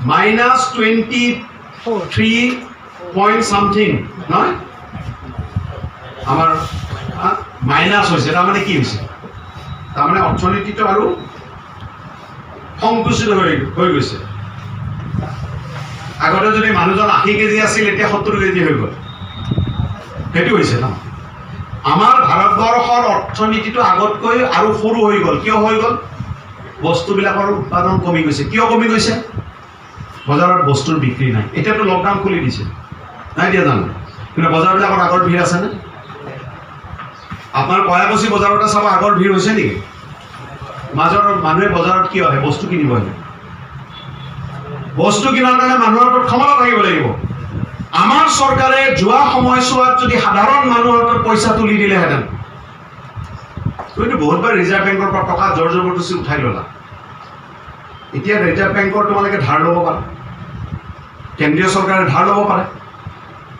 -23 point something নহয় আমাৰ minus হৈছে তাৰমানে কি হৈছে তাৰমানে অৰ্থনীতিটো আৰু সংকুচিত হৈ গৈছে আগতে যদি মানুহজন 80 কেজি আছিল এতিয়া 70 কেজি হৈ গ'ল সেইটো হৈছে ন আমাৰ ভাৰতবৰ্ষৰ অৰ্থনীতিটো আগতকৈ আৰু সৰু হৈ গ'ল কিয় হৈ গ'ল বস্তুবিলাকৰ উৎপাদন কমি গৈছে কিয় কমি গৈছে বজাৰত বস্তুৰ বিক্ৰী নাই এতিয়াতো লকডাউন খুলি দিছে নাই দিয়া জানো কিন্তু বজাৰবিলাকত আগৰ ভিৰ আছেনে আপোনাৰ কয়াকুছি বজাৰতে চাব আগৰ ভিৰ হৈছে নেকি মাজৰ মানুহে বজাৰত কিয় আহে বস্তু কিনিব আহে বস্তু কিনাৰ কাৰণে মানুহৰ ওপৰত ক্ষমতা থাকিব লাগিব আমাৰ চৰকাৰে যোৱা সময়ছোৱাত যদি সাধাৰণ মানুহৰ পইচা তুলি দিলেহেঁতেন তুমিতো বহুতবাৰ ৰিজাৰ্ভ বেংকৰ পৰা টকা জোৰ জবৰদস্তি উঠাই ল'লা এতিয়া ৰিজাৰ্ভ বেংকৰ তোমালোকে ধাৰ ল'ব পাৰা কেন্দ্ৰীয় চৰকাৰে ধাৰ ল'ব পাৰে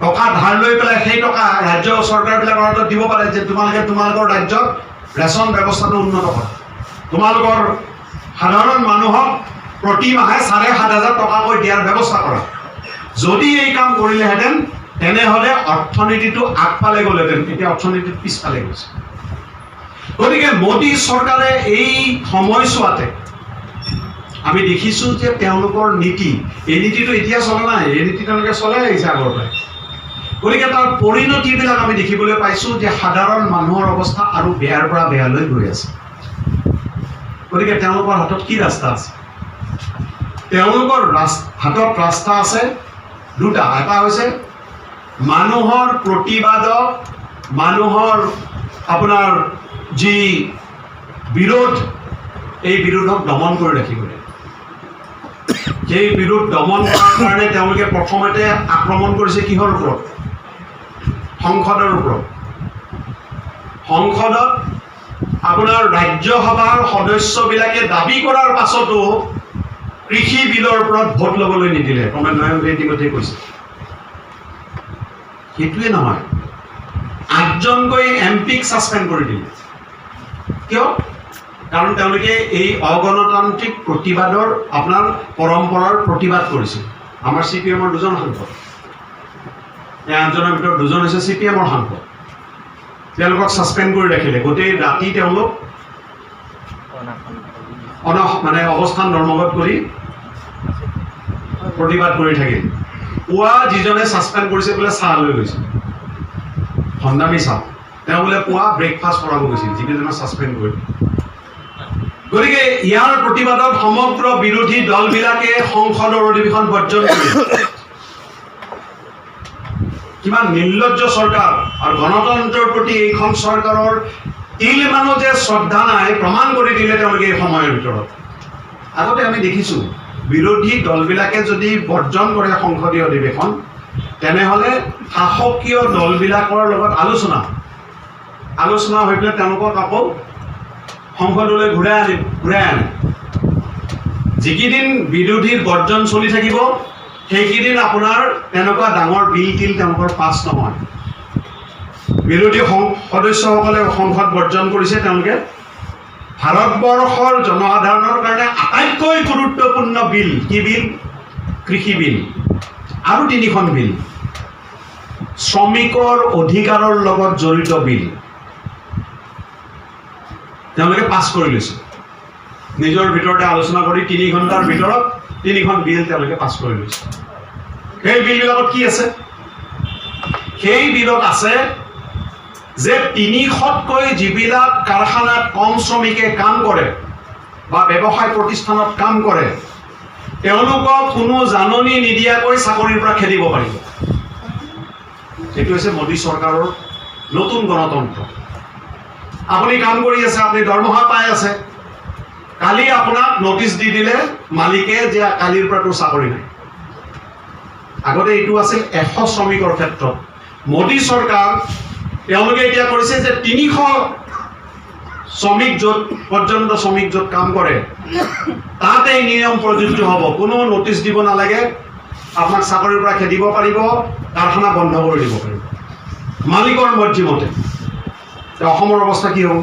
টকা ধাৰ লৈ পেলাই সেই টকা ৰাজ্য চৰকাৰবিলাকৰ হাতত দিব পাৰে যে তোমালোকৰ ৰাজ্যত ৰেচন ব্যৱস্থাটো উন্নত কৰা তোমালোকৰ সাধাৰণ মানুহক প্ৰতি মাহে 7,500 টকাকৈ দিয়াৰ ব্যৱস্থা কৰা যদি এই কাম কৰিলেহেঁতেন তেনেহ'লে অৰ্থনীতিটো আগফালে গ'লহেঁতেন এতিয়া অৰ্থনীতিটো পিছফালে গৈছে গতিকে মোদী চৰকাৰে এই সময়ছোৱাতে আমি দেখিছোঁ যে তেওঁলোকৰ নীতি এই নীতিটো এতিয়া চলা নাই এই নীতি তেওঁলোকে চলাই আহিছে আগৰ পৰাই গতিকে তাৰ পৰিণতিবিলাক আমি দেখিবলৈ পাইছোঁ যে সাধাৰণ মানুহৰ অৱস্থা আৰু বেয়াৰ পৰা বেয়ালৈ গৈ আছে গতিকে তেওঁলোকৰ হাতত কি ৰাস্তা আছে তেওঁলোকৰ হাতত ৰাস্তা আছে দুটা এটা হৈছে মানুহৰ প্ৰতিবাদক মানুহৰ আপোনাৰ যি বিৰোধ এই বিৰোধক দমন কৰি ৰাখিবলৈ সেই বিৰোধ দমন কৰাৰ কাৰণে তেওঁলোকে প্ৰথমতে আক্ৰমণ কৰিছে কিহৰ ওপৰত সংসদৰ ওপৰত সংসদত আপোনাৰ ৰাজ্যসভাৰ সদস্যবিলাকে দাবী কৰাৰ পাছতো কৃষি বিলৰ ওপৰত ভোট ল'বলৈ নিদিলে প্ৰমেশ নাৰায়ণে ইতিমধ্যে কৈছে সেইটোৱে নহয় 8জনকৈ এমপিক ছাছপেণ্ড কৰি দিলে কিয় কাৰণ তেওঁলোকে এই অগণতান্ত্ৰিক প্ৰতিবাদৰ আপোনাৰ পৰম্পৰাৰ প্ৰতিবাদ কৰিছিল আমাৰ CPM-ৰ 2জন সাংসদ এই 8জনৰ ভিতৰত 2জন হৈছে CPM-ৰ সাংসদ তেওঁলোকক ছাছপেণ্ড কৰি ৰাখিলে গোটেই ৰাতি তেওঁলোক মানে অৱস্থান ধৰ্মঘট কৰি প্ৰতিবাদ কৰি থাকিল পুৱা যিজনে ছাছপেণ্ড কৰিছে বোলে চাহ লৈ গৈছে সন্ধামী চাহ তেওঁ বোলে পুৱা ব্ৰেকফাষ্ট কৰাব গৈছিল যিকেইজনক ছাছপেণ্ড কৰি গতিকে ইয়াৰ প্ৰতিবাদত সমগ্ৰ বিৰোধী দলবিলাকে সংসদৰ অধিৱেশন বৰ্জন কৰিলে কিমান নিৰ্লজ্জ চৰকাৰ আৰু গণতন্ত্ৰৰ প্ৰতি এইখন চৰকাৰৰ তিলমানো যে শ্ৰদ্ধা নাই প্ৰমাণ কৰি দিলে তেওঁলোকে এই সময়ৰ ভিতৰত আগতে আমি দেখিছোঁ বিৰোধী দলবিলাকে যদি বৰ্জন কৰে সংসদীয় অধিৱেশন তেনেহ'লে শাসকীয় দলবিলাকৰ লগত আলোচনা হৈ পেলাই তেওঁলোকক আকৌ সংসদলৈ ঘূৰাই আনে যিকেইদিন বিৰোধীৰ বৰ্জন চলি থাকিব সেইকেইদিন আপোনাৰ তেনেকুৱা ডাঙৰ বিল টিল তেওঁলোকৰ পাছ নহয় বিৰোধী সদস্যসকলে সংসদ বৰ্জন কৰিছে তেওঁলোকে ভাৰতবৰ্ষৰ জনসাধাৰণৰ কাৰণে আটাইতকৈ গুৰুত্বপূৰ্ণ বিল কি বিল কৃষি বিল আৰু 3খন বিল শ্ৰমিকৰ অধিকাৰৰ লগত জড়িত বিল তেওঁলোকে পাছ কৰি লৈছে নিজৰ ভিতৰতে আলোচনা কৰি 3 ঘণ্টাৰ ভিতৰত 3খন বিল তেওঁলোকে পাছ কৰি লৈছে সেই বিলবিলাকত কি আছে সেই বিলত আছে যে 300তকৈ যিবিলাক কাৰখানাত কম শ্ৰমিকে কাম কৰে বা ব্যৱসায় প্ৰতিষ্ঠানত কাম কৰে তেওঁলোকক কোনো জাননী নিদিয়াকৈ চাকৰিৰ পৰা খেদিব পাৰিব এইটো হৈছে মোদী চৰকাৰৰ নতুন গণতন্ত্ৰ আপুনি কাম কৰি আছে আপুনি দৰমহা পাই আছে কালি আপোনাক নটিচ দি দিলে মালিকে যে কালিৰ পৰা তোৰ চাকৰি নাই আগতে এইটো আছিল 100 শ্ৰমিকৰ ক্ষেত্ৰত মোদী চৰকাৰ তেওঁলোকে এতিয়া কৰিছে যে 300 শ্ৰমিক য'ত কাম কৰে তাতে এই নিয়ম প্ৰযোজ্য হ'ব কোনো নটিচ দিব নালাগে আপোনাক চাকৰিৰ পৰা খেদিব পাৰিব কাৰখানা বন্ধ কৰি দিব পাৰিব মালিকৰ মৰ্জিমতে অসমৰ অৱস্থা কি হ'ব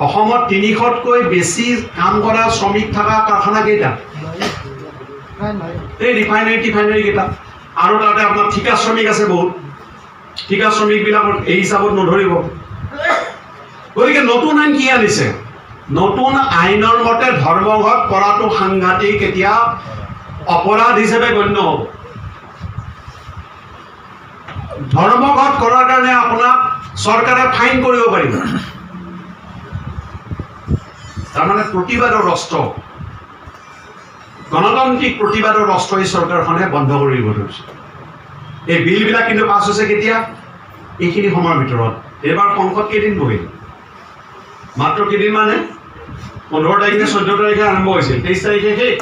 অসমত 300তকৈ বেছি কাম কৰা শ্ৰমিক থকা কাৰখানা কেইটা এই ৰিফাইনাৰী কেইটা আৰু তাতে আপোনাৰ ঠিকা শ্ৰমিক আছে বহুত ঠিকা শ্ৰমিকবিলাকৰ এই হিচাপত নধৰিব গতিকে নতুন আইন কি আনিছে নতুন আইনৰ মতে ধৰ্মঘট কৰাটো সাংঘাতিক এতিয়া অপৰাধ হিচাপে গণ্য হ'ব ধৰ্মঘট কৰাৰ কাৰণে আপোনাক চৰকাৰে ফাইন কৰিব পাৰিব তাৰমানে প্ৰতিবাদৰ অস্ত্ৰ গণতান্ত্ৰিক প্ৰতিবাদৰ অস্ত্ৰ এই চৰকাৰখনে বন্ধ কৰি দিব ধৰিছে এই বিলবিলাক কিন্তু পাছ হৈছে কেতিয়া এইখিনি সময়ৰ ভিতৰত এইবাৰ সংসদ কেইদিন বহিল মাত্ৰ কেইদিন মানে 15 তাৰিখে 14 তাৰিখে আৰম্ভ হৈছিল 23 তাৰিখে শেষ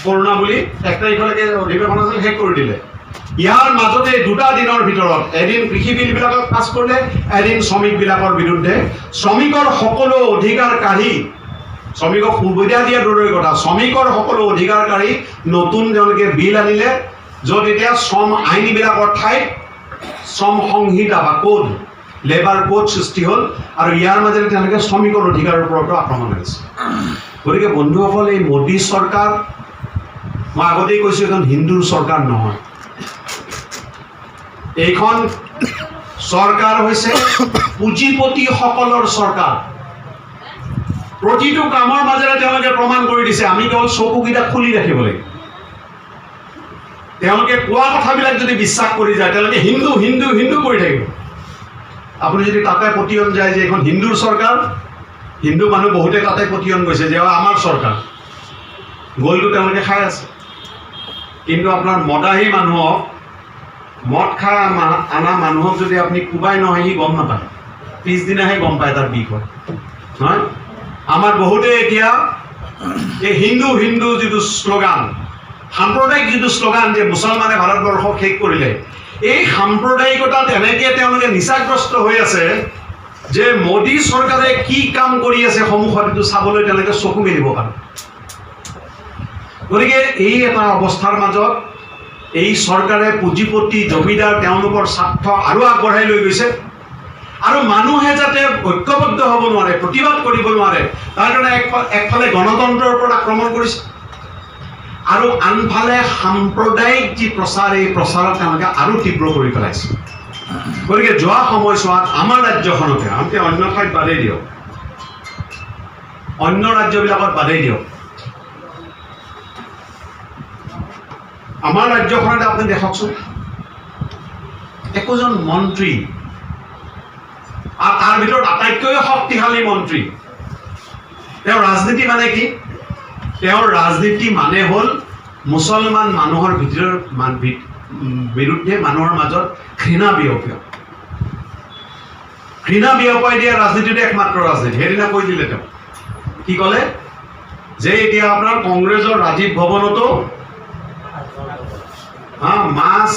কৰোণা বুলি 1 তাৰিখলৈকে অধিৱেশন আছিল শেষ কৰি দিলে ইয়াৰ মাজতে দুটা দিনৰ ভিতৰত এদিন কৃষি বিলবিলাকক পাছ কৰিলে এদিন শ্ৰমিকবিলাকৰ বিৰুদ্ধে শ্ৰমিকৰ সকলো অধিকাৰ কাঢ়ি শ্ৰমিকক সুবিধা দিয়া দূৰৰে কথা শ্ৰমিকৰ সকলো অধিকাৰ কাঢ়ি নতুন তেওঁলোকে বিল আনিলে য'ত এতিয়া শ্ৰম আইনবিলাকৰ ঠাইত শ্ৰম সংহিতা বা কোড লেবাৰ কোড সৃষ্টি হ'ল আৰু ইয়াৰ মাজেৰে তেওঁলোকে শ্ৰমিকৰ অধিকাৰৰ ওপৰতো আক্ৰমণ হৈছে গতিকে বন্ধুসকল এই মোদী চৰকাৰ মই আগতেই কৈছোঁ এখন হিন্দুৰ চৰকাৰ নহয় এইখন চৰকাৰ হৈছে পুঁজিপতিসকলৰ চৰকাৰ প্ৰতিটো কামৰ মাজেৰে তেওঁলোকে প্ৰমাণ কৰি দিছে আমি কেৱল চকুকেইটা খুলি ৰাখিব লাগিব তেওঁলোকে কোৱা কথাবিলাক যদি বিশ্বাস কৰি যায় তেওঁলোকে হিন্দু হিন্দু হিন্দু কৰি থাকিব আপুনি যদি তাতে পতিয়ন যায় যে এখন হিন্দুৰ চৰকাৰ হিন্দু মানুহ বহুতে তাতে পতিয়ন গৈছে যে আমাৰ চৰকাৰ গ'লটো তেওঁলোকে খাই আছে কিন্তু আপোনাৰ মদাহী মানুহক মদ খাই আনা মানুহক যদি আপুনি কোবাই নহয় সি গম নাপায় পিছদিনাহে গম পায় তাৰ বিষ হয় নহয় আমাৰ বহুতে এতিয়া এই হিন্দু হিন্দু যিটো শ্লোগান সাম্প্ৰদায়িক যিটো শ্লোগান যে মুছলমানে ভাৰতবৰ্ষক শেষ কৰিলে এই সাম্প্ৰদায়িকতাত এনেকৈ তেওঁলোকে নিচাগ্ৰস্ত হৈ আছে যে মোদী চৰকাৰে কি কাম কৰি আছে সন্মুখত এইটো চাবলৈ তেওঁলোকে চকু মেলিব পাৰে গতিকে এই এটা অৱস্থাৰ মাজত এই চৰকাৰে পুঁজিপতি জমিদাৰ তেওঁলোকৰ স্বাৰ্থ আৰু আগবঢ়াই লৈ গৈছে আৰু মানুহে যাতে ঐক্যবদ্ধ হ'ব নোৱাৰে প্ৰতিবাদ কৰিব নোৱাৰে তাৰ কাৰণে একফালে গণতন্ত্ৰৰ ওপৰত আক্ৰমণ কৰিছে আৰু আনফালে সাম্প্ৰদায়িক যি প্ৰচাৰ এই প্ৰচাৰক তেওঁলোকে আৰু তীব্ৰ কৰি পেলাইছে গতিকে যোৱা সময়ছোৱাত আমাৰ ৰাজ্যখনতে আনকি অন্য ঠাইত বাদেই দিয়ক অন্য ৰাজ্যবিলাকত বাদেই দিয়ক আমাৰ ৰাজ্যখনতে আপুনি দেখকচোন একোজন মন্ত্ৰী আৰু তাৰ ভিতৰত আটাইতকৈ শক্তিশালী মন্ত্ৰী তেওঁৰ ৰাজনীতি মানে কি তেওঁৰ ৰাজনীতি মানে হ'ল মুছলমান মানুহৰ বিৰুদ্ধে মানুহৰ মাজত ঘৃণা বিয়পাই দিয়া ৰাজনীতিটো একমাত্ৰ ৰাজনীতি সেইদিনা কৈ দিলে তেওঁ কি ক'লে যে এতিয়া আপোনাৰ কংগ্ৰেছৰ ৰাজীৱ ভৱনতো মাছ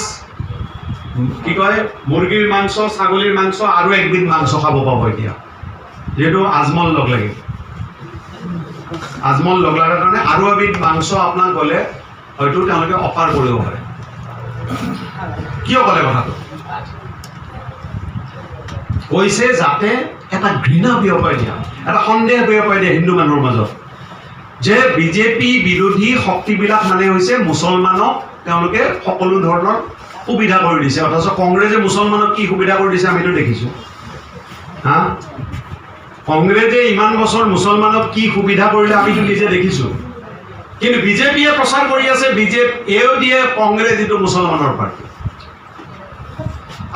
কি কয় মুৰ্গীৰ মাংস ছাগলীৰ মাংস আৰু একবিধ মাংস খাব পাব এতিয়া যিহেতু আজমল লগ লাগে আজমল লগ লগাৰ কাৰণে আৰু এবিধ মাংস আপোনাক গ'লে হয়তো তেওঁলোকে অফাৰ কৰিব পাৰে কিয় ক'লে কথাটো কৈছে যাতে এটা ঘৃণা বিয়পাই দিয়া এটা সন্দেহ বিয়পাই দিয়ে হিন্দু মানুহৰ মাজত যে বিজেপি বিৰোধী শক্তিবিলাক মানে হৈছে মুছলমানক তেওঁলোকে সকলো ধৰণৰ সুবিধা কৰি দিছে অথচ কংগ্ৰেছে মুছলমানক কি সুবিধা কৰি দিছে আমিতো দেখিছোঁ কংগ্ৰেছে ইমান বছৰ মুছলমানক কি সুবিধা কৰিলে আমিতো নিজে দেখিছোঁ কিন্তু বিজেপিয়ে প্ৰচাৰ কৰি আছে বিজেপিয়েও দিয়ে কংগ্ৰেছ যিটো মুছলমানৰ পাৰ্টি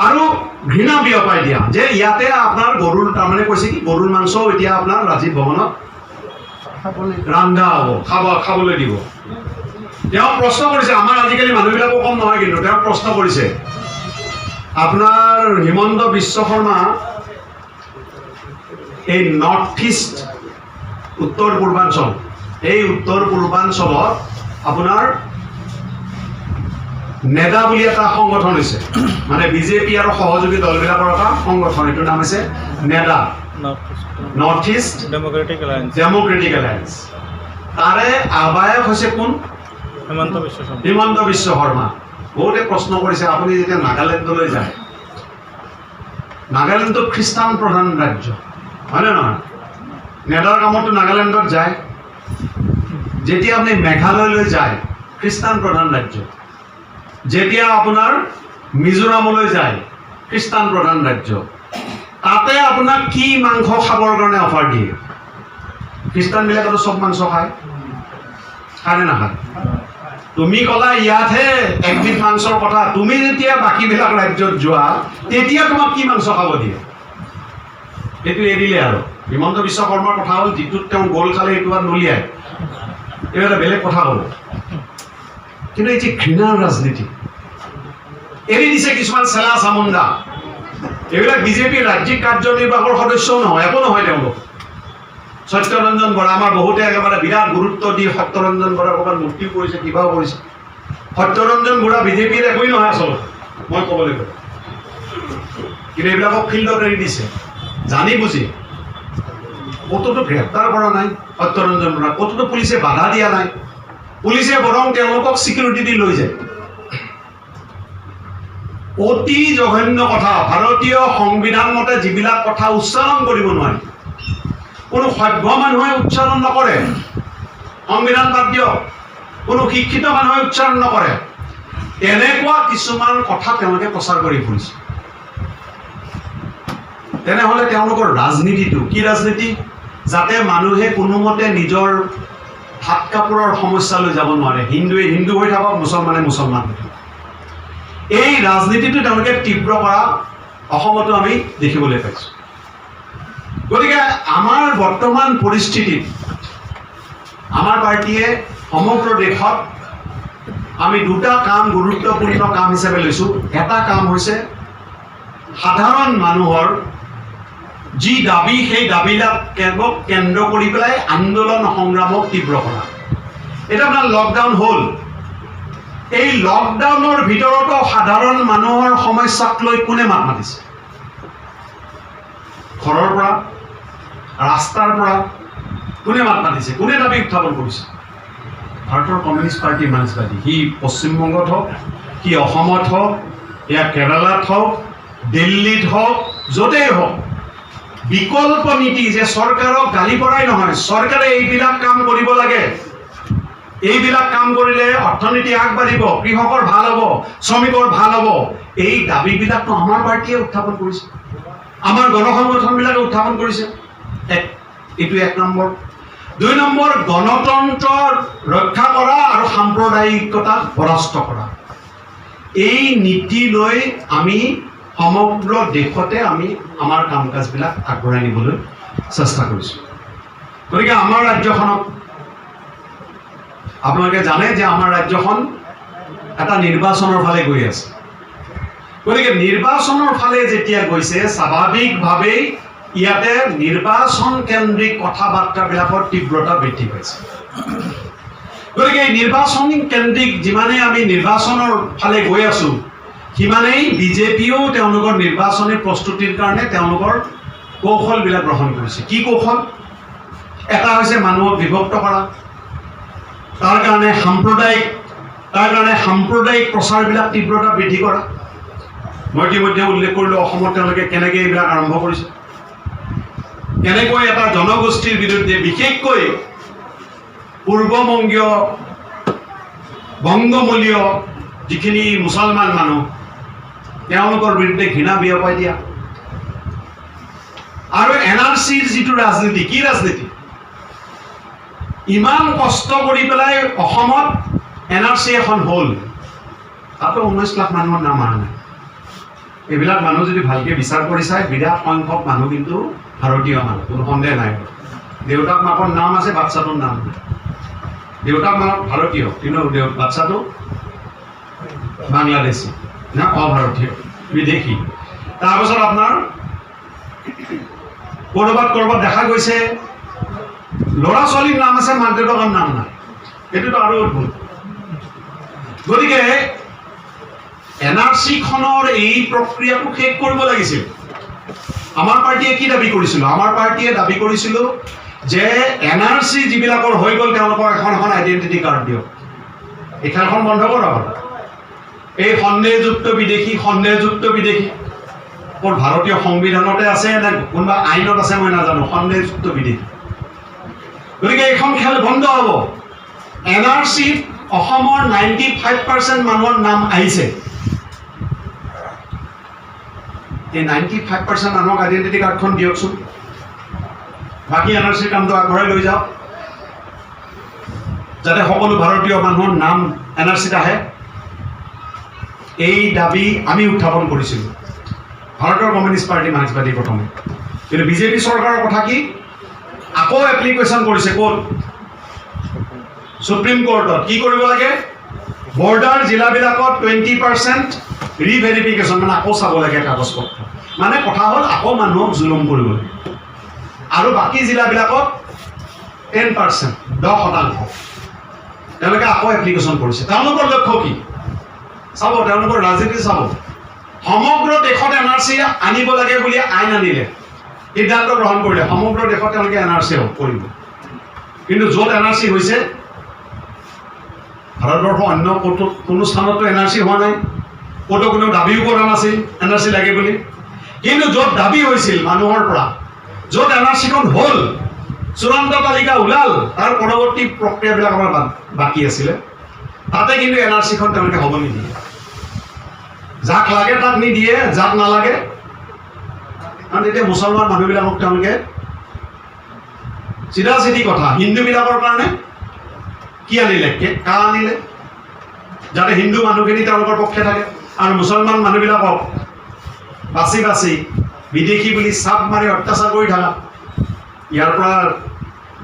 আৰু ঘৃণা বিয়পাই দিয়া যে ইয়াতে আপোনাৰ গৰুৰ তাৰমানে কৈছে কি গৰুৰ মাংসও এতিয়া আপোনাৰ ৰাজীৱ ভৱনত ৰন্ধা হ'ব খাবলৈ দিব তেওঁ প্ৰশ্ন কৰিছে আমাৰ আজিকালি মানুহবিলাকো কম নহয় কিন্তু তেওঁ প্ৰশ্ন কৰিছে আপোনাৰ হিমন্ত বিশ্ব শৰ্মা এই নৰ্থ ইষ্ট উত্তৰ পূৰ্বাঞ্চল এই উত্তৰ পূৰ্বাঞ্চলত আপোনাৰ নেডা বুলি এটা সংগঠন হৈছে মানে বিজেপি আৰু সহযোগী দলবিলাকৰ এটা সংগঠন এইটোৰ নাম হৈছে NADA north east democratic alliance তাৰে আহ্বায়ক হৈছে কোন হিমন্ত বিশ্ব শৰ্মা বহুতে প্ৰশ্ন কৰিছে আপুনি যেতিয়া নাগালেণ্ডলৈ যায় নাগালেণ্ডটো খ্ৰীষ্টান প্ৰধান ৰাজ্য হয়নে নহয় নেডাৰ কামতো নাগালেণ্ডত যায় যেতিয়া আপুনি মেঘালয়লৈ যায় খ্ৰীষ্টান প্ৰধান ৰাজ্য। যেতিয়া আপোনাৰ মিজোৰামলৈ যায়, খ্ৰীষ্টান প্ৰধান ৰাজ্য, তাতে আপোনাক কি মাংস খাবৰ কাৰণে অফাৰ দিয়ে? খ্ৰীষ্টানবিলাকেতো চব মাংস খায়, খায় নে নাখায়? তুমি ক'লা ইয়াতহে একবিধ মাংসৰ কথা, তুমি যেতিয়া বাকীবিলাক ৰাজ্যত যোৱা তেতিয়া তোমাক কি মাংস খাব দিয়ে? সেইটো এৰিলে আৰু। হিমন্ত বিশ্ব শৰ্মাৰ কথা হ'ল, যিটোত তেওঁ গ'ল খালে সেইটো আৰু নলিয়ায়, এইটো এটা বেলেগ কথা হ'ল। কিন্তু এই যে ঘৃণাৰ ৰাজনীতি এৰি দিছে কিছুমান চেলা চামুণ্ডা, এইবিলাক বিজেপিৰ ৰাজ্যিক কাৰ্যনিৰ্বাহকৰ সদস্যও নহয়, একো নহয় তেওঁলোক। সত্যৰঞ্জন বৰা, আমাৰ বহুতে একেবাৰে বিৰাট গুৰুত্ব দি সত্যৰঞ্জন বৰা ক'ৰবাত মুক্তিও কৰিছে, কিবাও কৰিছে। সত্যৰঞ্জন বৰা বিজেপিৰ একোৱেই নহয় আচলতে, মই ক'বলৈ গ'লে। কিন্তু এইবিলাকক ফিল্ডত এৰি দিছে জানি বুজি। ক'তোতো গ্ৰেপ্তাৰ কৰা নাই সত্যৰঞ্জন বৰা, ক'তোতো পুলিচে বাধা দিয়া নাই, পুলিচে বৰং তেওঁলোকক ছিকিউৰিটি দি লৈ যায়। অতি জঘন্য কথা। ভাৰতীয় সংবিধান মতে যিবিলাক কথা উচ্চাৰণ কৰিব নোৱাৰি, কোনো সভ্য মানুহে উচ্চাৰণ নকৰে, সংবিধান বাদ দিয়ক, কোনো শিক্ষিত মানুহে উচ্চাৰণ নকৰে, তেনেকুৱা কিছুমান কথা তেওঁলোকে প্ৰচাৰ কৰি ফুৰিছে। তেনেহ'লে তেওঁলোকৰ ৰাজনীতিটো কি ৰাজনীতি? যাতে মানুহে কোনোমতে নিজৰ হাত কাপোৰৰ সমস্যালৈ যাব নোৱাৰে, হিন্দুৱে হিন্দু হৈ থাকক, মুছলমানে মুছলমান হৈ থাকক। এই ৰাজনীতিটো তেওঁলোকে তীব্ৰ কৰা অসমতো আমি দেখিবলৈ পাইছোঁ। গতিকে আমাৰ বৰ্তমান পৰিস্থিতিত আমাৰ পাৰ্টীয়ে সমগ্ৰ দেশত আমি দুটা কাম গুৰুত্বপূৰ্ণ কাম হিচাপে লৈছোঁ। এটা কাম হৈছে সাধাৰণ মানুহৰ যি দাবী, সেই দাবীবিলাক কেন্দ্ৰ কৰি পেলাই আন্দোলন সংগ্ৰামক তীব্ৰ কৰা। এতিয়া আপোনাৰ লকডাউন হ'ল, এই লকডাউনৰ ভিতৰতো সাধাৰণ মানুহৰ সমস্যাক লৈ কোনে মাত মাতিছে? ঘৰৰ পৰা, ৰাস্তাৰ পৰা কোনে মাত মাতিছে? কোনে দাবী উত্থাপন কৰিছে? ভাৰতৰ কমিউনিষ্ট পাৰ্টীৰ মাৰ্ক্সবাদী। সি পশ্চিমবংগত হওক, সি অসমত হওক, ইয়া কেৰালাত হওক, দিল্লীত হওক, য'তেই হওক, বিকল্প নীতি যে চৰকাৰক গালি পৰাই নহয়, চৰকাৰে এইবিলাক কাম কৰিব লাগে, এইবিলাক কাম কৰিলে অৰ্থনীতি আগবাঢ়িব, কৃষকৰ ভাল হ'ব, শ্ৰমিকৰ ভাল হ'ব, এই দাবীবিলাকতো আমাৰ পাৰ্টীয়ে উত্থাপন কৰিছে, আমাৰ গণসংগঠনবিলাকে উত্থাপন কৰিছে। এইটো এক নম্বৰ। দুই নম্বৰ, গণতন্ত্ৰ ৰক্ষা কৰা আৰু সাম্প্ৰদায়িকতাক পৰাস্ত কৰা। এই নীতি লৈ আমি সমগ্ৰ দেশতে আমি আমাৰ কাম কাজবিলাক আগবঢ়াই নিবলৈ চেষ্টা কৰিছোঁ। গতিকে আমাৰ ৰাজ্যখনক আপোনালোকে জানে যে আমাৰ ৰাজ্যখন এটা নিৰ্বাচনৰ ফালে গৈ আছে। গতিকে নিৰ্বাচনৰ ফালে যেতিয়া গৈছে, স্বাভাৱিকভাৱেই ইয়াতে নিৰ্বাচন কেন্দ্ৰিক কথা বাৰ্তাবিলাকৰ তীব্ৰতা বৃদ্ধি পাইছে। গতিকে এই নিৰ্বাচন কেন্দ্ৰিক যিমানেই আমি নিৰ্বাচনৰ ফালে গৈ আছোঁ, সিমানেই বিজেপিও তেওঁলোকৰ নিৰ্বাচনী প্ৰস্তুতিৰ কাৰণে তেওঁলোকৰ কৌশলবিলাক গ্ৰহণ কৰিছে। কি কৌশল? এটা হৈছে মানুহক বিভক্ত কৰা, তাৰ কাৰণে সাম্প্ৰদায়িক প্ৰচাৰবিলাক তীব্ৰতা বৃদ্ধি কৰা। মই ইতিমধ্যে উল্লেখ কৰিলোঁ অসমত তেওঁলোকে কেনেকৈ এইবিলাক আৰম্ভ কৰিছে, কেনেকৈ এটা জনগোষ্ঠীৰ বিৰুদ্ধে, বিশেষকৈ পূৰ্ববংগীয় বংগমূলীয় যিখিনি মুছলমান মানুহ, তেওঁলোকৰ বিৰুদ্ধে ঘৃণা বিয়পাই দিয়া। আৰু NRCৰ যিটো ৰাজনীতি, কি ৰাজনীতি? ইমান কষ্ট কৰি পেলাই অসমত NRC এখন হ'ল, তাতো 19 লাখ মানুহৰ নাম অহা নাই। এইবিলাক মানুহ যদি ভালকৈ বিচাৰ কৰি চায়, বিৰাট সংখ্যক মানুহ কিন্তু ভাৰতীয় মানুহ, কোনো সন্দেহ নাই। দেউতাক মাকৰ নাম আছে, বাচ্চাটোৰ নাম নাই। দেউতাক মাক ভাৰতীয়, কিন্তু বাচ্চাটো বাংলাদেশী না অভাৰতীয়, বিদেশী। তাৰপাছত আপোনাৰ ক'ৰবাত দেখা গৈছে ল'ৰা ছোৱালীৰ নাম আছে, মাক দেউতাকৰ নাম নাই। এইটোতো আৰু অদ্ভুত। গতিকে NRCখনৰ এই প্ৰক্ৰিয়াটো শেষ কৰিব লাগিছিল। আমাৰ পাৰ্টীয়ে কি দাবী কৰিছিলোঁ? আমাৰ পাৰ্টীয়ে দাবী কৰিছিলোঁ যে NRC যিবিলাকৰ হৈ গ'ল, তেওঁলোকক এখন আইডেণ্টিটি কাৰ্ড দিয়ক। এই খেলখন বন্ধ কৰক। এই সন্দেহযুক্ত বিদেশী মোৰ ভাৰতীয় সংবিধানতে আছে নে কোনোবা আইনত আছে মই নাজানো, সন্দেহযুক্ত বিদেশী। গতিকে এইখন খেল বন্ধ হ'ব। NRCত অসমৰ 95% মানুহৰ নাম আহিছে। এই 95% মানুহক আইডেণ্টিটি কাৰ্ডখন দিয়কচোন, বাকী NRCৰ কামটো আগবঢ়াই লৈ যাওক, যাতে সকলো ভাৰতীয় মানুহৰ নাম NRCত আহে। এই দাবী আমি উত্থাপন কৰিছিলোঁ ভাৰতৰ কমিউনিষ্ট পাৰ্টি মাৰ্ক্সবাদী প্ৰথমে, কিন্তু বিজেপি চৰকাৰৰ কথা কি, আকৌ এপ্লিকেশ্যন কৰিছে ক'ত, সুপ্ৰিম কোৰ্টত। কি কৰিব লাগে, বৰ্ডাৰ জিলাবিলাকত 20% ৰিভেৰিফিকেশ্যন, মানে আকৌ চাব লাগে কাগজ পত্ৰ। মানে কথা হ'ল আকৌ মানুহক জুলুম কৰিব লাগে। আৰু বাকী জিলাবিলাকত 10%, 10%। তেওঁলোকে আকৌ এপ্লিকেশ্যন কৰিছে। তেওঁলোকৰ লক্ষ্য কি চাব, তেওঁলোকৰ ৰাজনীতি চাব। সমগ্ৰ দেশত NRC আনিব লাগে বুলি আইন আনিলে, সিদ্ধান্ত গ্ৰহণ কৰিলে, সমগ্ৰ দেশত তেওঁলোকে NRC কৰিব। কিন্তু য'ত NRC হৈছে, ভাৰতবৰ্ষৰ অন্য ক'তো কোনো স্থানতো NRC হোৱা নাই, ক'তো কোনো দাবীও কৰা নাছিল NRC লাগে বুলি। কিন্তু য'ত দাবী হৈছিল মানুহৰ পৰা, য'ত NRCখন হ'ল, চূড়ান্ত তালিকা ওলাল, তাৰ পৰৱৰ্তী প্ৰক্ৰিয়াবিলাক আমাৰ বাকী আছিলে, তাতে কিন্তু NRCখন তেওঁলোকে হ'ব নিদিয়ে। যাক লাগে তাক নিদিয়ে, যাক নালাগে। কাৰণ এতিয়া মুছলমান মানুহবিলাকক তেওঁলোকে চিধা চিধি কথা, হিন্দুবিলাকৰ কাৰণে কি আনিলে, কা আনিলে, যাতে হিন্দু মানুহখিনি তেওঁলোকৰ পক্ষে থাকে, আৰু মুছলমান মানুহবিলাকক বাছি বাছি বিদেশী বুলি চাপ মাৰি অত্যাচাৰ কৰি থাকা। ইয়াৰ পৰা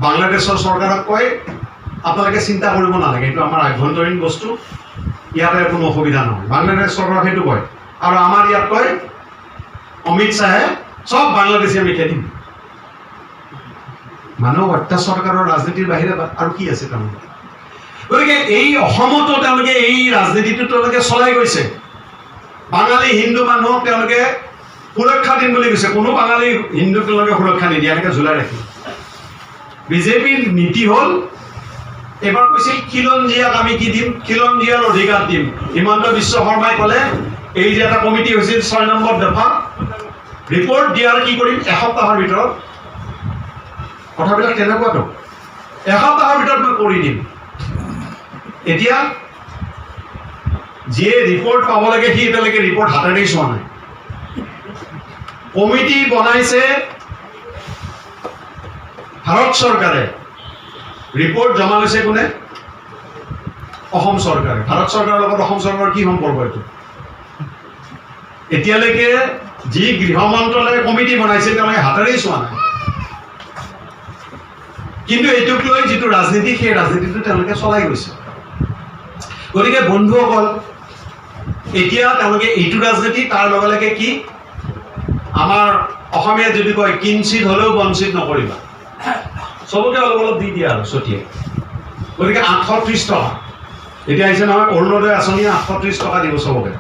বাংলাদেশৰ চৰকাৰক কয়, আপোনালোকে চিন্তা কৰিব নালাগে, এইটো আমাৰ আভ্যন্তৰীণ বস্তু, ইয়াতে কোনো অসুবিধা নহয়। বাংলাদেশ চৰকাৰক সেইটো কয়। আৰু আমাৰ ইয়াত কয় অমিত শ্বাহে, চব বাংলাদেশী আমি খেদিম। মানুহ অত্যাচাৰৰ ৰাজনীতিৰ বাহিৰে আৰু কি আছে তেওঁলোকে? গতিকে এই অসমতো তেওঁলোকে এই ৰাজনীতিটো তেওঁলোকে চলাই গৈছে। বাঙালী হিন্দু মানুহক তেওঁলোকে সুৰক্ষা দিম বুলি কৈছে, কোনো বাঙালী হিন্দুক তেওঁলোকে সুৰক্ষা নিদিয়ে, এনেকৈ ঝুলাই ৰাখিব। বিজেপিৰ নীতি হ'ল, এবাৰ কৈছিল খিলঞ্জীয়াক আমি কি দিম, খিলঞ্জীয়াৰ অধিকাৰ দিম। হিমন্ত বিশ্ব শৰ্মাই ক'লে, এই যে এটা কমিটি হৈছিল 6 নম্বৰ দফা, ৰিপৰ্ট দিয়াৰ কি কৰিম, এসপ্তাহৰ ভিতৰত। কথাবিলাক তেনেকুৱাতো, এসপ্তাহৰ ভিতৰত মই কৰি দিম। এতিয়া যিয়ে ৰিপৰ্ট পাব লাগে, সি এতিয়ালৈকে ৰিপৰ্ট হাতেৰেই চোৱা নাই। কমিটি বনাইছে ভাৰত চৰকাৰে, ৰিপৰ্ট জমা লৈছে কোনে, অসম চৰকাৰে। ভাৰত চৰকাৰৰ লগত অসম চৰকাৰৰ কি সম্পৰ্ক এইটো? এতিয়ালৈকে যি গৃহ মন্ত্ৰালয়ে কমিটি বনাইছে তেওঁলোকে হাতেৰেই চোৱা নাই। কিন্তু এইটোক লৈ যিটো ৰাজনীতি, সেই ৰাজনীতিটো তেওঁলোকে চলাই গৈছে। গতিকে বন্ধুসকল, এতিয়া তেওঁলোকে এইটো ৰাজনীতি, তাৰ লগে লগে কি, আমাৰ অসমীয়াত যদি কয় কিঞ্চিত হ'লেও বঞ্চিত নকৰিবা, চবকে অলপ অলপ দি দিয়া আৰু ছটিয়াই। গতিকে 830 টকা এতিয়া আহিছে নহয়, অৰুণোদয় আঁচনি 830 টকা দিব চবকে।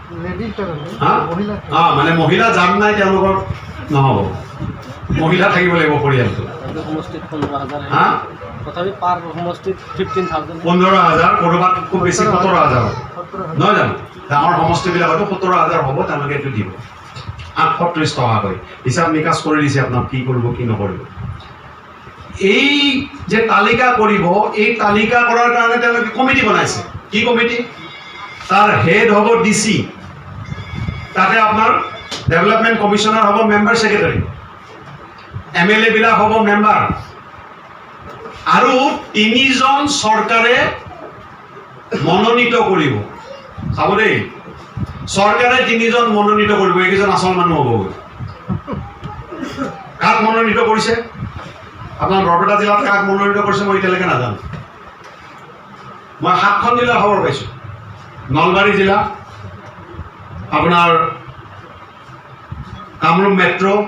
মানে মহিলা যাম নাই তেওঁলোকৰ নহ'ব, মহিলা থাকিব লাগিব পৰিয়ালটো। 15,000, ক'ৰবাত খুব বেছি 17,000 নহয় জানো? ডাঙৰ সমষ্টিবিলাকতো 17,000 হ'ব, তেওঁলোকে এইটো দিব 830 টকাকৈ। হিচাপ নিকাচ কৰি দিছে আপোনাক কি কৰিব কি নকৰিব। এই যে তালিকা কৰিব, এই তালিকা কৰাৰ কাৰণে তেওঁলোকে কমিটি বনাইছে। কি কমিটি? তাৰ হেড হ'ব DC, তাতে আপোনাৰ ডেভেলপমেণ্ট কমিশ্যনাৰ হ'ব মেম্বাৰ ছেক্ৰেটাৰী, MLA বিলাক হ'ব মেম্বাৰ, আৰু 3জন চৰকাৰে মনোনীত কৰিব। চাব দেই, চৰকাৰে 3জন মনোনীত কৰিব, এইকেইজন আচল মানুহ হ'ব। কাক মনোনীত কৰিছে? আপোনাৰ বৰপেটা জিলাত কাক মনোনীত কৰিছে মই এতিয়ালৈকে নাজানো। মই 7খন জিলাৰ খবৰ পাইছোঁ। নলবাৰী জিলা, আপোনাৰ কামৰূপ মেট্ৰ',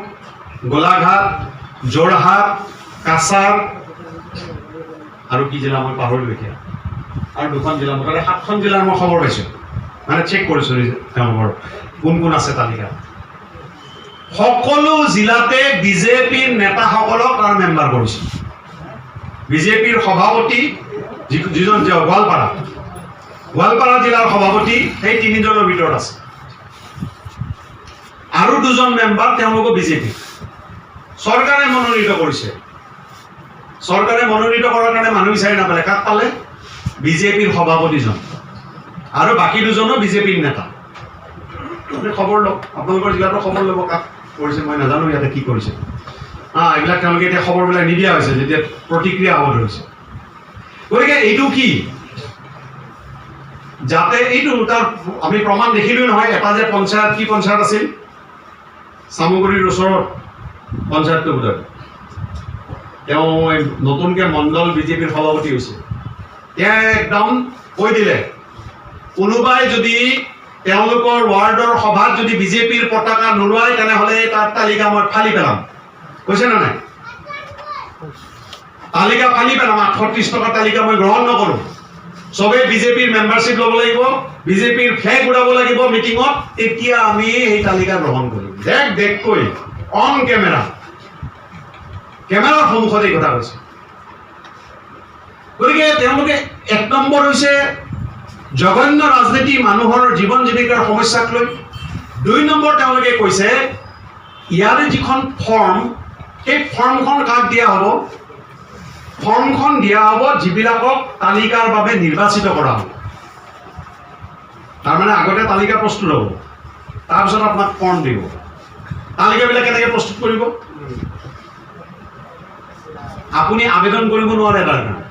গোলাঘাট, যোৰহাট, কাছাৰ, আৰু কি জিলা মই পাহৰিলোঁ এতিয়া, আৰু 2খন জিলা, মুঠতে 7খন জিলাৰ মই খবৰ পাইছোঁ। মানে চেক কৰিছোঁ তেওঁলোকৰ কোন কোন আছে তালিকা। সকলো জিলাতে বিজেপিৰ নেতাসকলক তাৰ মেম্বাৰ কৰিছে। বিজেপিৰ সভাপতি যিজন গোৱালপাৰা জিলাৰ সভাপতি, সেই 3জনৰ ভিতৰত আছে। আৰু 2জন মেম্বাৰ তেওঁলোকো বিজেপি। চৰকাৰে মনোনীত কৰিছে। চৰকাৰে মনোনীত কৰাৰ কাৰণে মানুহ বিচাৰি নাপালে, কাক পালে? বিজেপিৰ সভাপতিজন আৰু বাকী দুজনো বিজেপিৰ নেতা। খবৰ লওক, আপোনালোকৰ জিলাতো খবৰ ল'ব কাক কৰিছে মই নাজানো, ইয়াতে কি কৰিছে এইবিলাক তেওঁলোকে এতিয়া খবৰবিলাক নিদিয়া হৈছে যেতিয়া প্ৰতিক্ৰিয়া হ'ব ধৰিছে। গতিকে এইটো কি যাতে এইটো তাৰ আমি প্ৰমাণ দেখিলোঁ নহয়। এটা যে পঞ্চায়ত, কি পঞ্চায়ত আছিল, চামগুৰিৰ ওচৰত পঞ্চায়তটো বোধহয়, তেওঁ নতুনকৈ মণ্ডল বিজেপিৰ সভাপতি হৈছে। তেওঁ একদম কৈ দিলে কোনোবাই যদি তেওঁলোকৰ ৱাৰ্ডৰ সভাত যদি বিজেপিৰ পতাকা নোলোৱায় তেনেহ'লে তাৰ তালিকা মই ফালি পেলাম। কৈছে নে নাই? তালিকা ফালি পেলাম, 38 টকাৰ তালিকা মই গ্ৰহণ নকৰোঁ। চবেই বিজেপিৰ মেম্বাৰশ্বিপ ল'ব লাগিব, বিজেপিৰ ফ্লেগ উৰাব লাগিব মিটিঙত, তেতিয়া আমি এই তালিকা গ্ৰহণ কৰিম। দেখকৈ অন কেমেৰাৰ সন্মুখত এই কথা কৈছে। গতিকে তেওঁলোকে 1 নম্বৰ হৈছে জঘন্য ৰাজনীতি, মানুহৰ জীৱন জীৱিকাৰ সমস্যাক লৈ। 2 নম্বৰ তেওঁলোকে কৈছে ইয়াৰে যিখন ফৰ্ম, সেই ফৰ্মখন কাক দিয়া হ'ব? ফৰ্মখন দিয়া হ'ব যিবিলাকক তালিকাৰ বাবে নিৰ্বাচিত কৰা হ'ব। তাৰমানে আগতে তালিকা প্ৰস্তুত হ'ব, তাৰপিছত আপোনাক ফৰ্ম দিব। তালিকাবিলাক কেনেকৈ প্ৰস্তুত কৰিব? আপুনি আবেদন কৰিব নোৱাৰে তাৰ কাৰণে।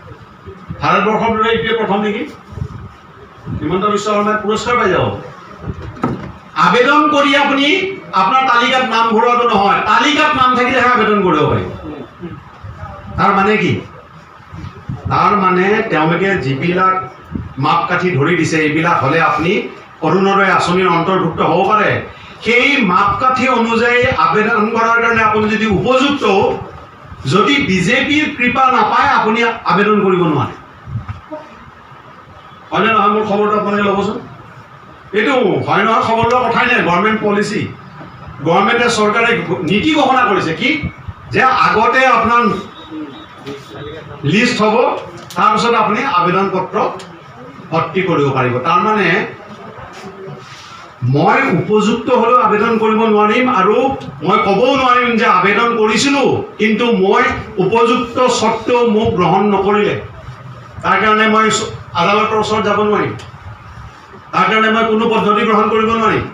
ভাৰতবৰ্ষৰ দৰে এইটোৱে প্ৰথম নেকি? হিমন্ত বিশ্ব শৰ্মাই পুৰস্কাৰ পাই যাব। আবেদন কৰি আপুনি আপোনাৰ তালিকাত নাম ভৰোৱাটো নহয়, তালিকাত নাম থাকিলেহে আবেদন কৰিব পাৰিব। তাৰ মানে কি? তাৰ মানে তেওঁলোকে যিবিলাক মাপকাঠি ধৰি দিছে, এইবিলাক হ'লে আপুনি অৰুণোদয় আঁচনিৰ অন্তৰ্ভুক্ত হ'ব পাৰে। সেই মাপকাঠি অনুযায়ী আবেদন কৰাৰ কাৰণে আপুনি যদি উপযুক্ত, যদি বিজেপিৰ কৃপা নাপায় আপুনি আবেদন কৰিব নোৱাৰে। হয়নে নহয়? মোৰ খবৰটো আপোনালোকে ল'বচোন। এইটো হয় নহয়, খবৰ লোৱা কথাই নাই, গভৰ্ণমেণ্ট পলিচি। গভৰ্ণমেণ্টে চৰকাৰে নীতি ঘোষণা কৰিছে কি যে আগতে আপোনাৰ লিষ্ট হ'ব, তাৰপিছত আপুনি আবেদন পত্ৰ ভৰ্তি কৰিব পাৰিব। তাৰমানে মই উপযুক্ত হ'লেও আবেদন কৰিব নোৱাৰিম, আৰু মই ক'বও নোৱাৰিম যে আবেদন কৰিছিলোঁ কিন্তু মই উপযুক্ত স্বত্বেও মোক গ্ৰহণ নকৰিলে। তাৰ কাৰণে মই আদালতৰ ওচৰত যাব নোৱাৰিম, তাৰ কাৰণে মই কোনো পদ্ধতি গ্ৰহণ কৰিব নোৱাৰিম।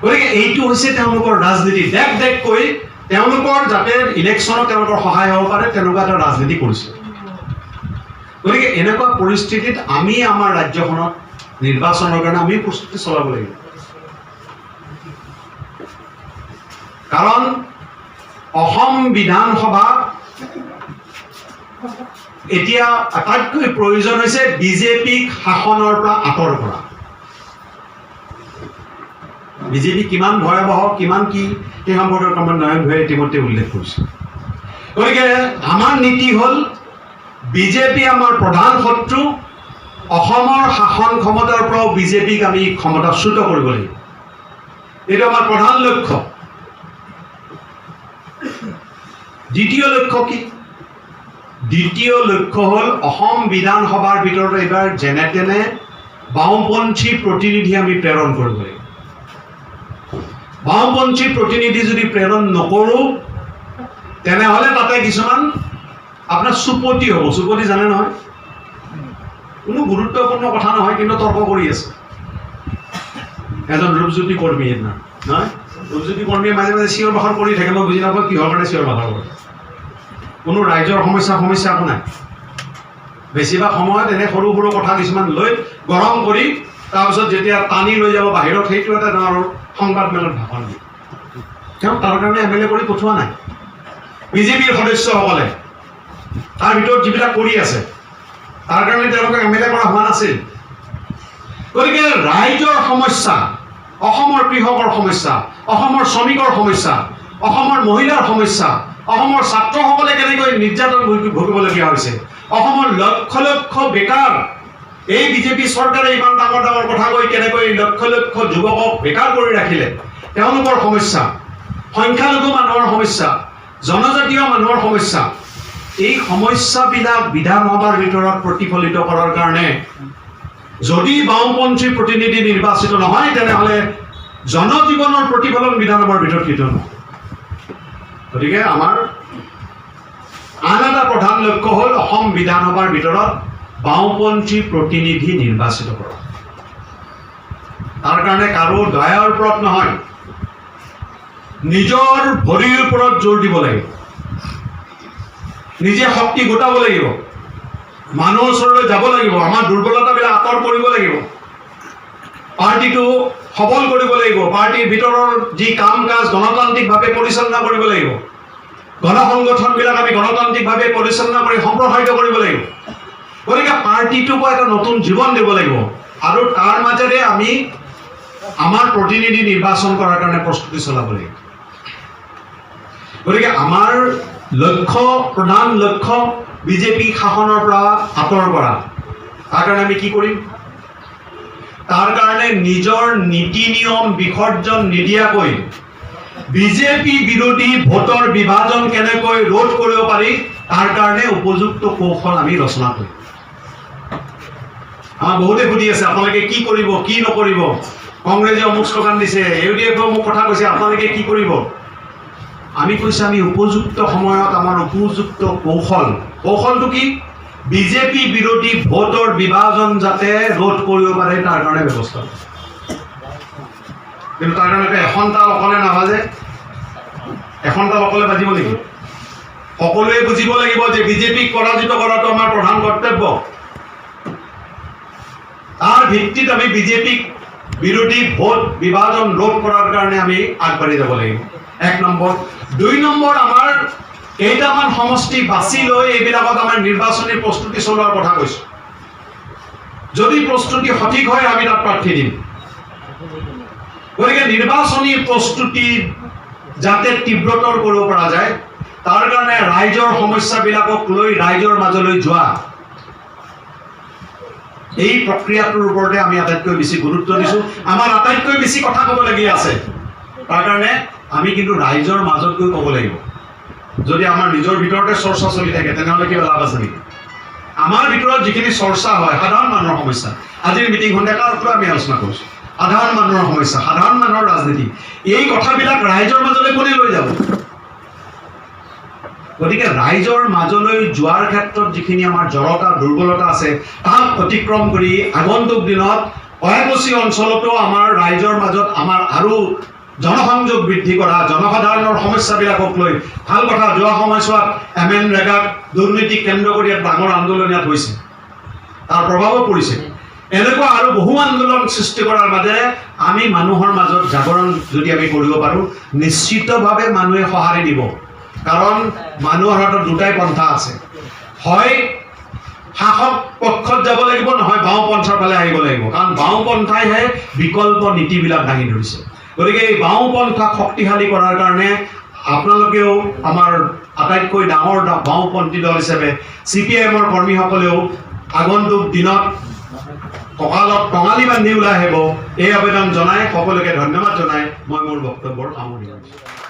গতিকে এইটো হৈছে তেওঁলোকৰ ৰাজনীতি। দেখকৈ তেওঁলোকৰ যাতে ইলেকশ্যনত তেওঁলোকৰ সহায় হ'ব পাৰে তেনেকুৱা এটা ৰাজনীতি কৰিছে। গতিকে এনেকুৱা পৰিস্থিতিত আমি আমাৰ ৰাজ্যখনত নিৰ্বাচনৰ কাৰণে আমি প্ৰস্তুতি চলাব লাগিব। কাৰণ অসম বিধানসভা এতিয়া আটাইতকৈ প্ৰয়োজন হৈছে বিজেপিক শাসনৰ পৰা আঁতৰ কৰা। বিজেপি কিমান ভয়াৱহ, কিমান কি, সেই সম্পৰ্কত আমাৰ নয়ন ভায়ে ইতিমধ্যে উল্লেখ কৰিছে। গতিকে আমাৰ নীতি হ'ল বিজেপি আমাৰ প্ৰধান শত্ৰু। অসমৰ শাসন ক্ষমতাৰ পৰাও বিজেপিক আমি ক্ষমতাচ্যুত কৰিব লাগিব, এইটো আমাৰ প্ৰধান লক্ষ্য। দ্বিতীয় লক্ষ্য কি? দ্বিতীয় লক্ষ্য হ'ল অসম বিধানসভাৰ ভিতৰত এইবাৰ যেনে তেনে বাওঁপন্থী প্ৰতিনিধি আমি প্ৰেৰণ কৰিব লাগিব। বাওঁপন্থী প্ৰতিনিধি যদি প্ৰেৰণ নকৰোঁ তেনেহ'লে তাতে কিছুমান আপোনাৰ চুপতি হ'ব। চুপতি জানে নহয়? কোনো গুৰুত্বপূৰ্ণ কথা নহয় কিন্তু তৰ্ক কৰি আছে। এজন ৰূপজ্যোতি কৰ্মী সেইদিনা নহয়, ৰূপজ্যোতি কৰ্মীয়ে মাজে মাজে চিঞৰ বাখৰ কৰি থাকে। মই বুজি নাপাওঁ কিহৰ কাৰণে চিঞৰ বাখৰ কৰে। কোনো ৰাইজৰ সমস্যা একো নাই। বেছিভাগ সময়ত এনে সৰু সৰু কথা কিছুমান লৈ গৰম কৰি তাৰপিছত যেতিয়া টানি লৈ যাব বাহিৰত, সেইটো এটা ডাঙৰ সংবাদ মেলত ভাষণ দিয়ে। তেওঁ তাৰ কাৰণে MLA কৰি পঠোৱা নাই। বিজেপিৰ সদস্যসকলে তাৰ ভিতৰত যিবিলাক কৰি আছে তাৰ কাৰণে তেওঁলোকক MLA কৰা হোৱা নাছিল। গতিকে ৰাইজৰ সমস্যা, অসমৰ কৃষকৰ সমস্যা, অসমৰ শ্ৰমিকৰ সমস্যা, অসমৰ মহিলাৰ সমস্যা, অসমৰ ছাত্ৰসকলে কেনেকৈ নিৰ্যাতন ভুগিবলগীয়া হৈছে, অসমৰ লক্ষ লক্ষ বেকাৰ, এই বিজেপি চৰকাৰে ইমান ডাঙৰ ডাঙৰ কথা কৈ কেনেকৈ লক্ষ লক্ষ যুৱকক বেকাৰ কৰি ৰাখিলে, তেওঁলোকৰ সমস্যা, সংখ্যালঘু মানুহৰ সমস্যা, জনজাতীয় মানুহৰ সমস্যা, এই সমস্যাবিলাক বিধানসভাৰ ভিতৰত প্ৰতিফলিত কৰাৰ কাৰণে যদি বাওঁপন্থী প্ৰতিনিধি নিৰ্বাচিত নহয় তেনেহ'লে জনজীৱনৰ প্ৰতিফলন বিধানসভাৰ ভিতৰত কেতিয়াও নহয়। গতিকে আমাৰ আন এটা প্ৰধান লক্ষ্য হ'ল অসম বিধানসভাৰ ভিতৰত বাওঁপন্থী প্ৰতিনিধি নিৰ্বাচিত কৰা। তাৰ কাৰণে কাৰো দয়াৰ ওপৰত নহয়, নিজৰ ভৰিৰ ওপৰত জোৰ দিব লাগিব, নিজে শক্তি গোটাব লাগিব, মানুহৰ ওচৰলৈ যাব লাগিব, আমাৰ দুৰ্বলতাবিলাক আঁতৰ কৰিব লাগিব, পাৰ্টিটো সবল কৰিব লাগিব, পাৰ্টিৰ ভিতৰৰ যি কাম কাজ গণতান্ত্ৰিকভাৱে পৰিচালনা কৰিব লাগিব, গণসংগঠনবিলাক আমি গণতান্ত্ৰিকভাৱে পৰিচালনা কৰি সম্প্ৰসাৰিত কৰিব লাগিব। গতিকে পাৰ্টিটোকো এটা নতুন জীৱন দিব লাগিব আৰু তাৰ মাজেৰে আমি আমাৰ প্ৰতিনিধি নিৰ্বাচন কৰাৰ কাৰণে প্ৰস্তুতি চলাব লাগিব। গতিকে আমাৰ লক্ষ্য, প্ৰধান লক্ষ্য বিজেপি শাসনৰ পৰা আঁতৰ কৰা। তাৰ কাৰণে আমি কি কৰিম? তাৰ কাৰণে নিজৰ নীতি নিয়ম বিসৰ্জন নিদিয়াকৈ বিজেপি বিৰোধী ভোটৰ বিভাজন কেনেকৈ ৰোধ কৰিব পাৰি তাৰ কাৰণে উপযুক্ত কৌশল আমি ৰচনা কৰিম। আমাক বহুতে সুধি আছে আপোনালোকে কি কৰিব, কি নকৰিব? কংগ্ৰেছে অমুক শ্লোগান দিছে, ইউডিএফে মোক কথা কৈছে, আপোনালোকে কি কৰিব? আমি কৈছোঁ আমি উপযুক্ত সময়ত আমাৰ উপযুক্ত কৌশলটো কি? বিজেপি বিৰোধী ভোটৰ বিভাজন যাতে ৰোধ কৰিব পাৰে তাৰ কাৰণে ব্যৱস্থা। কিন্তু তাৰ কাৰণে এখন তাল অকলে নাবাজে, এখন তাল অকলে বাজিব নেকি? সকলোৱে বুজিব লাগিব যে বিজেপিক পৰাজিত কৰাটো আমাৰ প্ৰধান কৰ্তব্য। তাৰ ভিত্তিত আমি বিজেপিক বিৰোধী ভোট বিভাজন ৰোধ কৰাৰ কাৰণে আমি আগবাঢ়ি যাব লাগিব। 1 নম্বৰ। 2 নম্বৰ, আমাৰ কেইটামান সমষ্টি বাছি লৈ এইবিলাকত আমাৰ নিৰ্বাচনী প্ৰস্তুতি চলোৱাৰ কথা কৈছোঁ। যদি প্ৰস্তুতি সঠিক হয় আমি তাত প্ৰাৰ্থী দিম। গতিকে নিৰ্বাচনী প্ৰস্তুতি যাতে তীব্ৰতৰ কৰিব পৰা যায় তাৰ কাৰণে ৰাইজৰ সমস্যাবিলাকক লৈ ৰাইজৰ মাজলৈ যোৱা, এই প্ৰক্ৰিয়াটোৰ ওপৰতে আমি আটাইতকৈ বেছি গুৰুত্ব দিছোঁ। আমাৰ আটাইতকৈ বেছি কথা ক'বলগীয়া আছে। তাৰ কাৰণে আমি কিন্তু ৰাইজৰ মাজত গৈ ক'ব লাগিব। যদি আমাৰ নিজৰ ভিতৰতে চৰ্চা চলি থাকে তেনেহ'লে কিবা লাভ আছে নেকি? আমাৰ ভিতৰত যিখিনি চৰ্চা হয় সাধাৰণ মানুহৰ সমস্যা, আজিৰ মিটিংখনতে তাৰ ওপৰত আমি আলোচনা কৰিছোঁ। সাধাৰণ মানুহৰ সমস্যা, সাধাৰণ মানুহৰ ৰাজনীতি, এই কথাবিলাক ৰাইজৰ মাজলৈ কোনে লৈ যাব? গতিকে ৰাইজৰ মাজলৈ যোৱাৰ ক্ষেত্ৰত যিখিনি আমাৰ জড়তা দুৰ্বলতা আছে তাক অতিক্ৰম কৰি আগন্তুক দিনত অয়ামচি অঞ্চলতো আমাৰ ৰাইজৰ মাজত আমাৰ আৰু জনসংযোগ বৃদ্ধি কৰা, জনসাধাৰণৰ সমস্যাবিলাকক লৈ ভাল কথা। যোৱা সময়ছোৱাত MNREGAক দুৰ্নীতি কেন্দ্ৰ কৰি এক ডাঙৰ আন্দোলন ইয়াত হৈছে, তাৰ প্ৰভাৱো পৰিছে। এনেকুৱা আৰু বহু আন্দোলন সৃষ্টি কৰাৰ মাজেৰে আমি মানুহৰ মাজত জাগৰণ যদি আমি কৰিব পাৰোঁ নিশ্চিতভাৱে মানুহে সঁহাৰি দিব। কাৰণ মানুহৰ হাতত দুটাই পন্থা আছে, হয় শাসক পক্ষত যাব লাগিব, নহয় বাওঁপন্থাৰ ফালে আহিব লাগিব। কাৰণ বাওঁপন্থাইহে বিকল্প নীতিবিলাক দাঙি ধৰিছে। গতিকে এই বাওঁপন্থাক শক্তিশালী কৰাৰ কাৰণে আপোনালোকেও আমাৰ আটাইতকৈ ডাঙৰ বাওঁপন্থী দল হিচাপে CPIMৰ কৰ্মীসকলেও আগন্তুক দিনত কঁকালত টঙালি বান্ধি ওলাই আহিব, এই আবেদন জনাই সকলোকে ধন্যবাদ জনাই মই মোৰ বক্তব্যৰ সামৰণি মাৰিছোঁ।